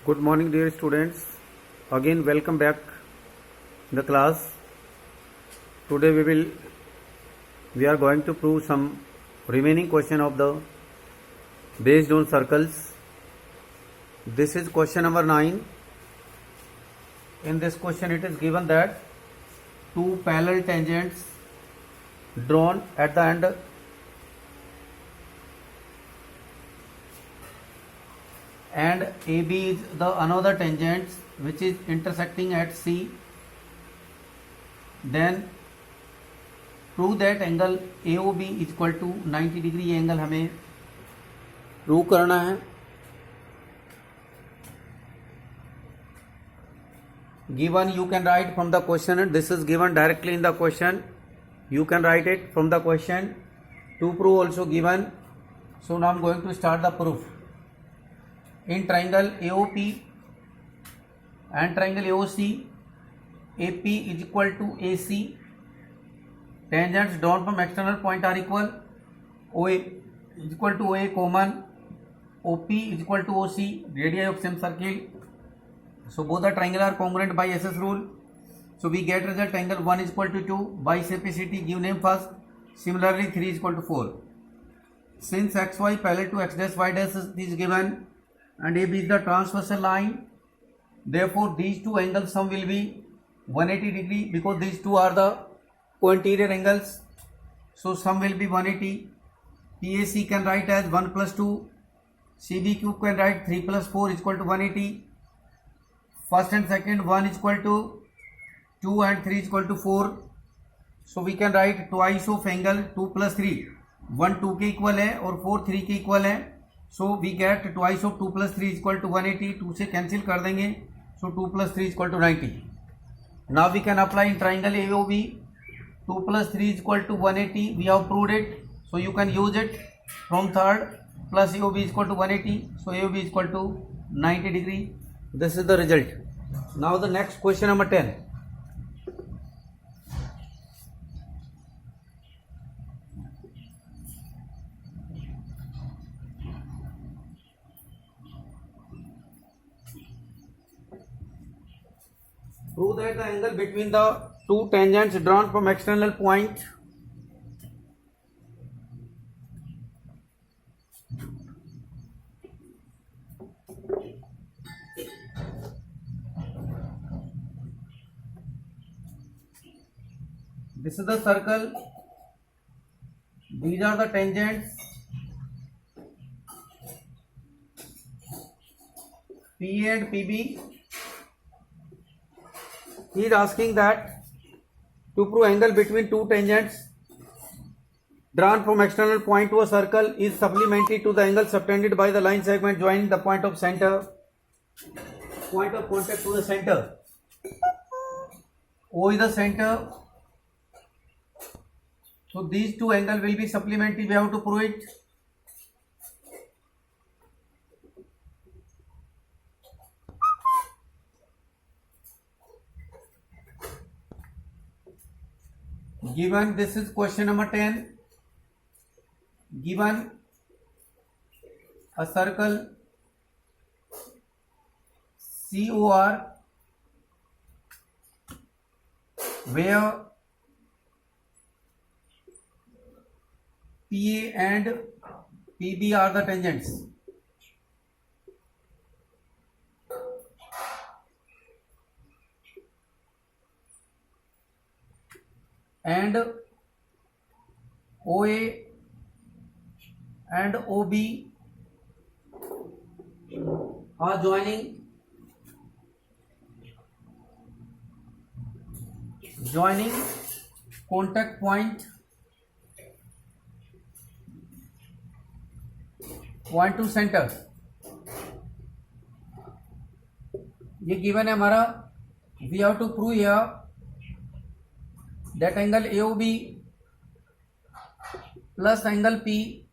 Good morning, dear students. Again, welcome back in the class. Today we are going to prove some remaining question of the based on circles. This is question number 9. In this question, it is given that two parallel tangents drawn at the end and AB is the another tangent which is intersecting at C. Then prove that angle AOB is equal to 90 degree. ये angle हमें prove करना है. Given, you can write from the question. This is given directly in the question. You can write it from the question. To prove also given. So now I am going to start the proof. In triangle AOP and triangle AOC, AP is equal to AC. Tangents drawn from external point are equal. OA is equal to OA common. OP is equal to OC, radii of same circle. So both the triangle are congruent by SS rule. So we get result angle 1 is equal to 2. By specificity give name first. Similarly 3 is equal to 4. Since XY parallel to X dash Y dash is given and AB is the transversal line, therefore these two angles sum will be 180 degree because these two are the co-interior angles. So sum will be 180. PAC can write as 1 plus 2. CBQ can write 3 plus 4 is equal to 180. First and second 1 is equal to 2 and 3 is equal to 4. So we can write twice of angle 2 plus 3. 1 2 के equal है और 4 3 के equal है. So we get twice of 2 plus 3 is equal to 180. 2 से cancel कर देंगे. So 2 plus 3 is equal to 90. Now we can apply in triangle AOB. 2 plus 3 is equal to 180. We have proved it. So you can use it from third. Plus AOB is equal to 180. So AOB is equal to 90 degree. This is the result. Now the next question number 10. Prove that the angle between the two tangents drawn from external point this is the circle, these are the tangents P and PB. He is asking that to prove angle between two tangents drawn from external point to a circle is supplementary to the angle subtended by the line segment joining the point of center, point of contact to the center. O is the center. So these two angles will be supplementary. We have to prove it. Given, this is question number 10. Given a circle COR where PA and PB are the tangents and OA and OB are joining contact point to center. ये given है हमारा. We have to prove here that angle AOB plus angle P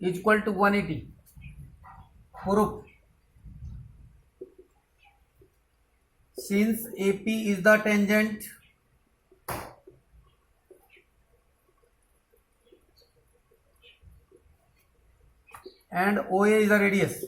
is equal to 180. Proof. Since AP is the tangent and OA is the radius.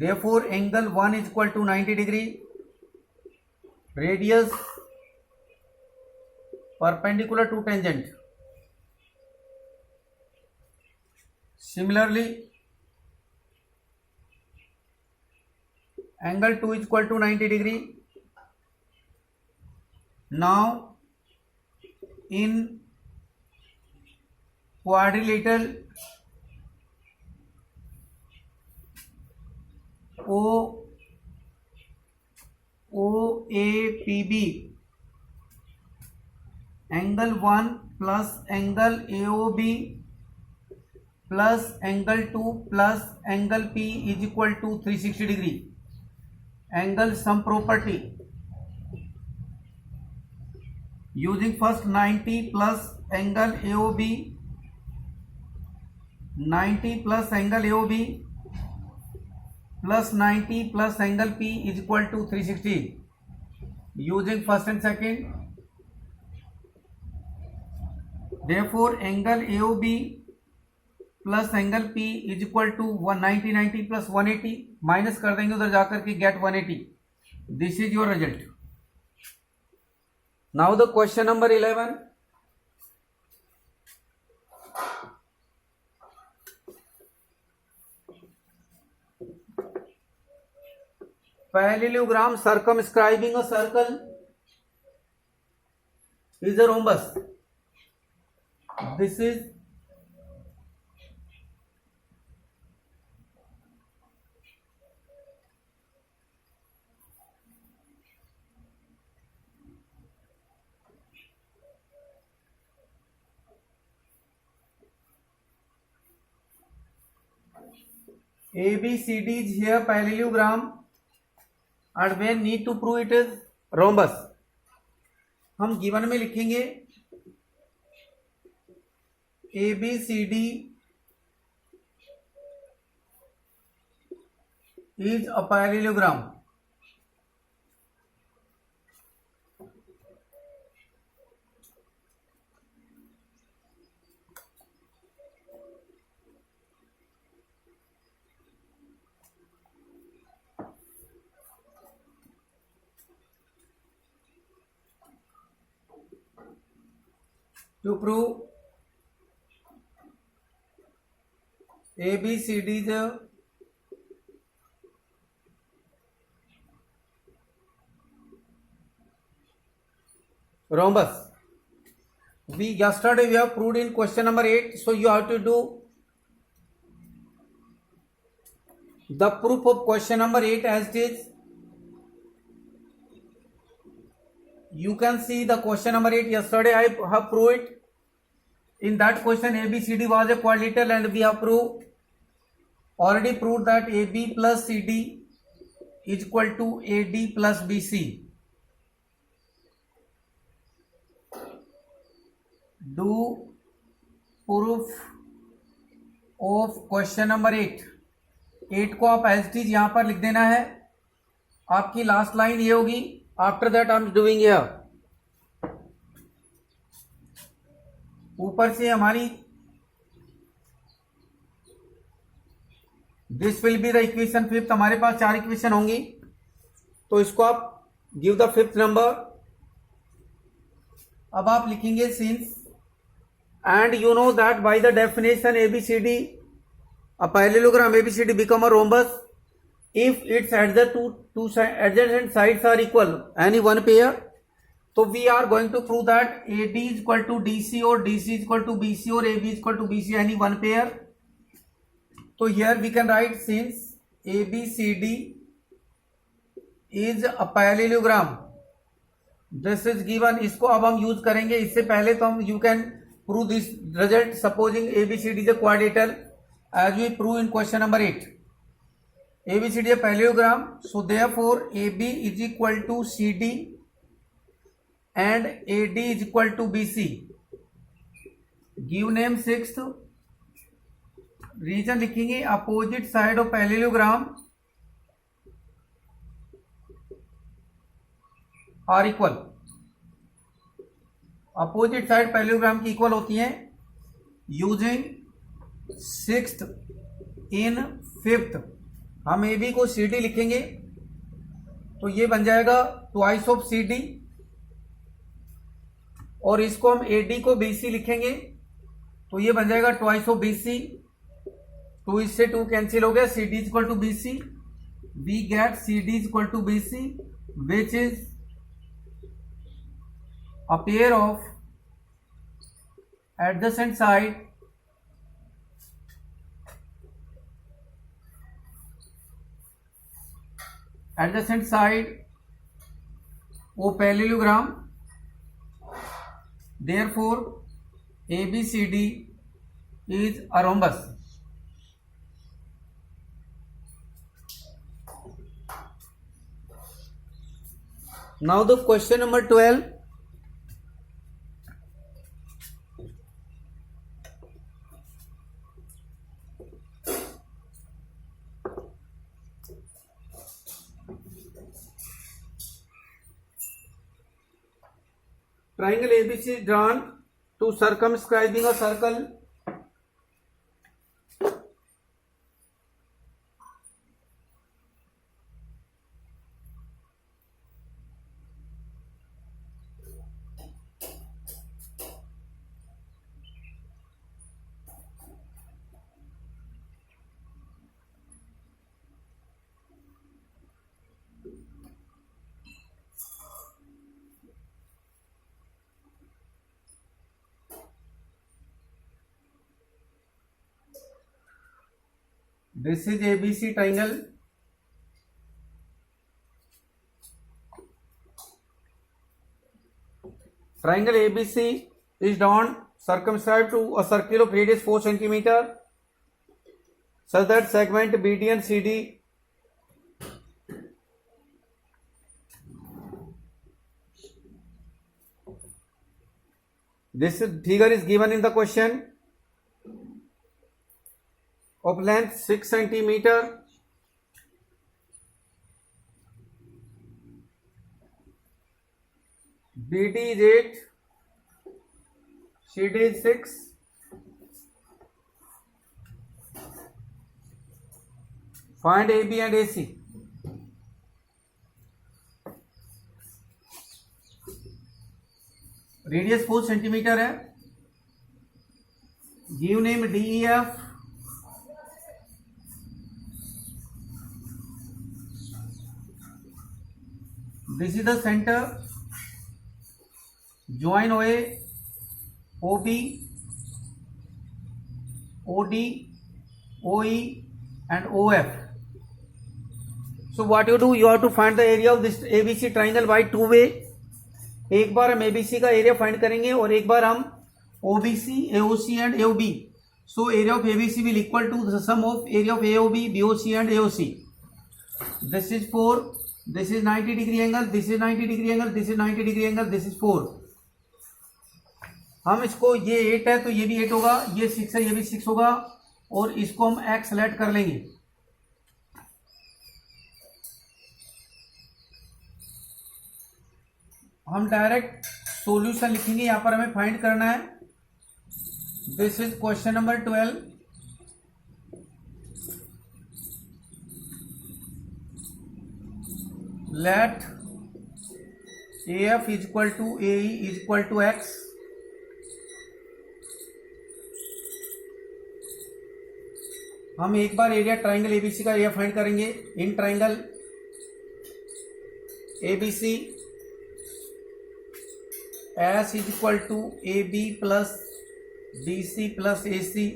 therefore angle 1 is equal to 90 degree, radius perpendicular to tangent. Similarly, angle 2 is equal to 90 degree. Now in quadrilateral OAPB, angle 1 plus angle AOB plus angle 2 plus angle P is equal to 360 degree. Angle sum property using first 90 plus angle AOB, 90 plus angle AOB plus 90 plus angle P is equal to 360. Using first and second, therefore angle AOB plus angle P is equal to 190 90 plus 180. Minus कर देंगे उधर जाकर के get 180. This is your result. Now the question number 11. Parallelogram circumscribing a circle is a rhombus. This is ABCD is here parallelogram and we need to prove it is rhombus. हम given में लिखेंगे ABCD is a parallelogram. To prove ABCD is a rhombus. Yesterday we have proved in question number 8. So you have to do the proof of question number 8 as it is. You can see the question number 8. Yesterday I have proved it. In that question ABCD was a quadrilateral and we have already proved that AB plus CD is equal to AD plus BC. Do proof of question number 8. 8 को आप as it is यहां पर लिख देना है. आपकी last line ये होगी. After that I am doing here. ऊपर से हमारी this will be the equation fifth. हमारे पास 4 इक्वेशन होंगी तो इसको आप गिव द फिफ्थ नंबर. अब आप लिखेंगे since and you know that by the definition ABCD a parallelogram ABCD become a rhombus if its two adjacent sides are equal any one pair. So we are going to prove that AD is equal to DC or DC is equal to BC or AB is equal to BC any one pair. So here we can write since ABCD is a parallelogram. This is given. इसको अब हम use करेंगे. इससे पहले तो हम you can prove this result supposing ABCD is a quadrilateral as we prove in question number 8. ABCD is a parallelogram. So therefore AB is equal to CD and AD is equal to BC. Give name sixth. Reason लिखेंगे opposite side of parallelogram are equal. Opposite side parallelogram की equal होती हैं using sixth in fifth हम A B को C D लिखेंगे तो ये बन जाएगा ट्वाइस ऑफ सी डी, और इसको हम ए डी को बी सी लिखेंगे तो ये बन जाएगा ट्वाइस ऑफ बी सी। 2 इससे 2 कैंसिल हो गया, C D is equal to B C, we get C D is equal to B C which is a pair of adjacent side वो parallelogram, therefore ABCD is a rhombus. Now the question number 12. Triangle ABC is drawn to circumscribing a circle. This is ABC triangle. Triangle ABC is drawn circumscribed to a circle of radius 4 cm such that segment BD and CD this figure is given in the question of length 6 cm, BD is 8, CD is 6, find AB and AC. Radius 4 centimetre है, give name DEF, this is the center, join OA, OB, OD, OE and OF. So what you do, you have to find the area of this ABC triangle by two way. एक बार हम ABC का area find करेंगे और एक बार हम OBC, AOC and AOB. So area of ABC will equal to the sum of area of AOB, BOC and AOC. This is 4. This is 90 degree angle, this is 90 degree angle, this is 90 degree angle, this is 4. हम इसको ये 8 है तो ये भी 8 होगा, ये 6 है ये भी 6 होगा, और इसको हम x सेलेक्ट कर लेंगे. हम डायरेक्ट सॉल्यूशन लिखेंगे, यहां पर हमें फाइंड करना है. This is question number 12. Let AF is equal to AE is equal to X. हम एक बार एरिया ट्राइंगल एबीसी का एरिया फाइंड करेंगे. In triangle ABC S is equal to A B plus B C plus A C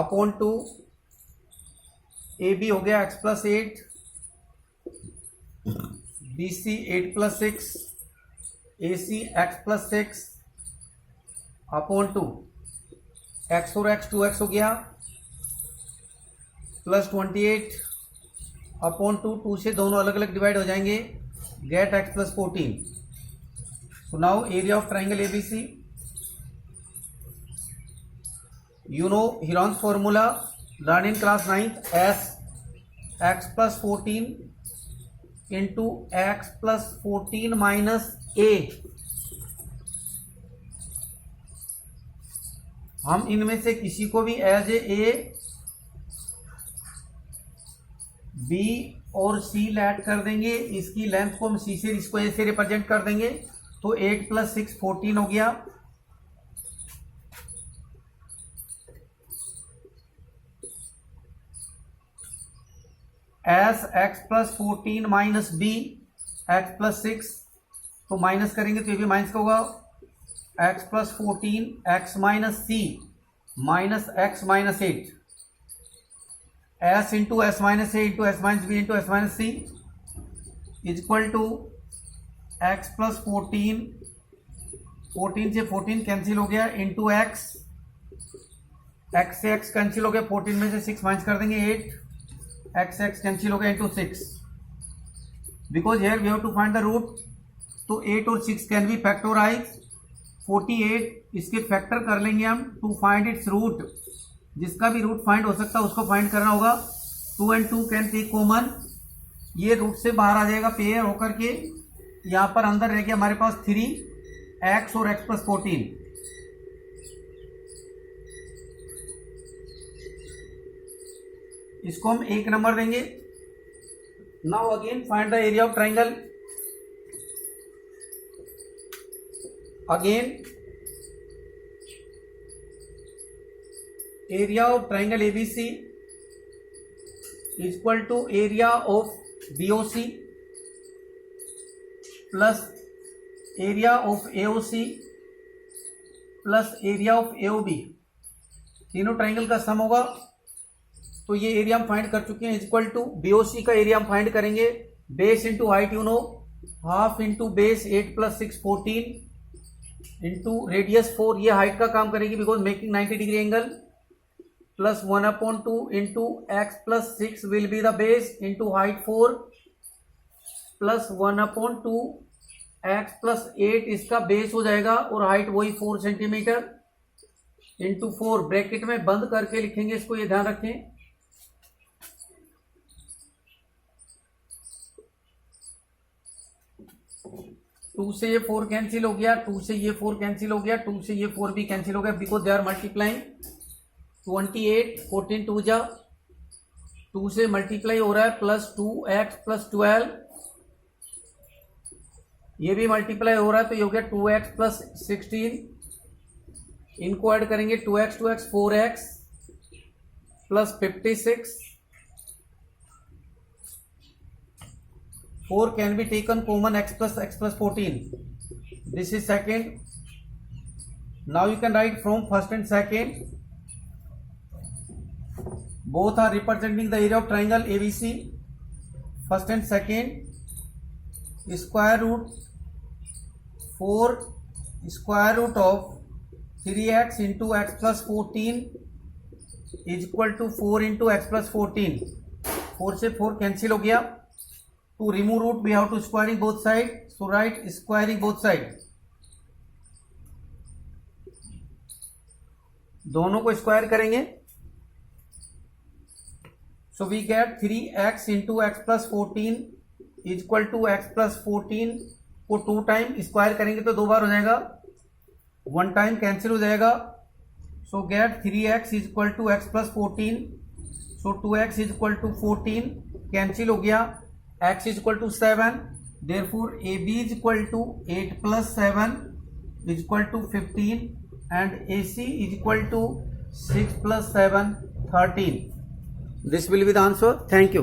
upon two A B हो गया x plus 8, B C 8 plus 6, A C x plus 6 upon 2, x और x 2x हो गया plus 28 upon 2, 2 से दोनों अलग अलग divide हो जाएंगे, get x plus 14. So now area of triangle ABC, you know Heron's formula learned in class 9th, as x plus 14 into x plus 14 minus a. हम इनमें से किसी को भी एज ए बी और सी ऐड कर देंगे, इसकी लेंथ को हम सी से, इसको ए से रिप्रेजेंट कर देंगे, तो 8 + 6 14 हो गया। S X plus 14 minus B X plus 6, तो माइनस करेंगे तो ये भी माइनस का होगा, X plus 14 X minus C minus X minus 8, S into S minus A into S minus B into S minus C is equal to X plus 14 से 14 cancel हो गया इंटू एक्स से एक्स कैंसिल हो गया, 14 में से 6 minus कर देंगे 8, एक्स कैंसिल हो गया into 6, because here we have to find the root, तो 8 और 6 कैन बी फैक्टोराइज, 48 इसके फैक्टर कर लेंगे हम टू फाइंड इट्स रूट, जिसका भी रूट फाइंड हो सकता है उसको फाइंड करना होगा। 2 and 2 कैन टेक कॉमन, ये रूट से बाहर आ जाएगा पेयर होकर के, यहाँ पर अंदर रह गया हमारे पास 3x और x प्लस 14, इसको हम 1 नंबर देंगे। Now again find the area of triangle, again area of triangle ABC is equal to area of BOC plus area of AOC plus area of AOB, तीनों ट्राइंगल का सम होगा, तो ये area हम find कर चुके हैं। इज इक्वल टू BOC का एरिया हम फाइंड करेंगे, base into height you know, half into base 8 + 6 14 into radius 4, ये हाइट का काम करेगी because making 90 degree angle, plus 1/2 into x plus 6 will be the base into height 4 plus 1/2 x plus 8 इसका base हो जाएगा, और हाइट वही 4 सेंटीमीटर इंटू 4, ब्रैकेट में बंद करके लिखेंगे इसको, ये ध्यान रखें। टू से ये 4 कैंसिल हो गया, 2 से ये 4 कैंसिल हो गया, 2 से ये 4 भी कैंसिल हो गया, बिकॉज दे आर मल्टीप्लाइंग। 28 14 2 जा 2 से मल्टीप्लाई हो रहा है, प्लस 2x प्लस 12, ये भी मल्टीप्लाई हो रहा है, तो ये हो गया 2x प्लस 16, इनको ऐड करेंगे 2x 4x plus 56, 4 can be taken common, x plus 14, this is second. Now you can write from first and second, both are representing the area of triangle ABC, first and second, square root 4 square root of 3x into x plus 14 is equal to 4 into x plus 14, 4 से 4 cancel हो गया, to remove root we have to squaring both side, so write squaring both side, दोनों को square करेंगे, so we get 3x into x plus 14 is equal to x plus 14 को 2 time square करेंगे तो 2 बार हो जाएगा, 1 टाइम कैंसिल हो जाएगा, so get 3x is equal to x plus 14, so 2x is equal to 14 cancel हो गया, x is equal to 7, therefore AB is equal to 8 plus 7 is equal to 15 and AC is equal to 6 plus 7 13. This will be the answer. Thank you.